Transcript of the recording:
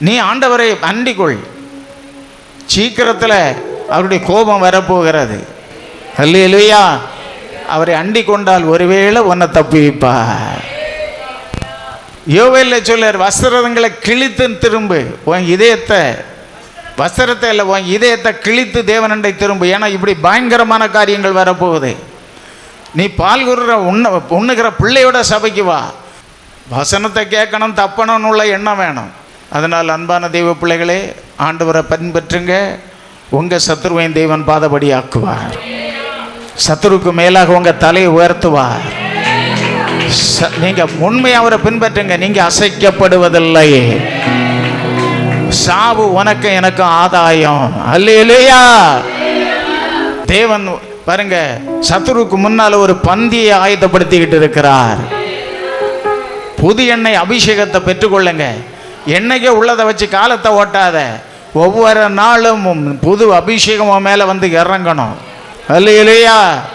நீ ஆண்டவரை அண்டிக்கொள், சீக்கிரத்தில் அவருடைய கோபம் வரப்போகிறது. அல்லேலூயா. அவரை அண்டிக் கொண்டால் ஒருவேளை உன்னை தப்புவிப்பார். யோவேல்ல சொல்றார், வஸ்திரங்களை கிழித்து திரும்பு, உன் இதயத்தை, வஸ்திரத்தை இல்லை, உன் இதயத்தை கிழித்து தேவனண்டை திரும்பு. ஏன்னா இப்படி பயங்கரமான காரியங்கள் வரப்போகுது. நீ பால் குறுற உண்ணுகிற பிள்ளையோட சபைக்கு வா. வசனத்தை கேட்கணும், தப்பணும்னு உள்ள எண்ணம் வேணும். அதனால் அன்பான தெய்வ பிள்ளைகளே, ஆண்டவரை பின்பற்றுங்க. உங்கள் சத்துருவையும் தேவன் பாதபடி ஆக்குவார். சத்துருக்கு மேலாக உங்கள் தலையை உயர்த்துவார். நீங்கள் உண்மையாக அவரை பின்பற்றுங்க, நீங்கள் அசைக்கப்படுவதில்லை. சாவு உனக்கு எனக்கும் ஆதாயம். அல்லேலூயா. தேவன் பாருங்க, சத்துருக்கு முன்னால் ஒரு பந்தியை ஆயத்தப்படுத்திக்கிட்டு இருக்கிறார். புது எண்ணெய் அபிஷேகத்தை பெற்றுக்கொள்ளுங்க. எண்ணெய்க்கே உள்ளதை வச்சு காலத்தை ஓட்டாத. ஒவ்வொரு நாளும் புது அபிஷேகம் மேலே வந்து இறங்கணும். அல்லேலூயா.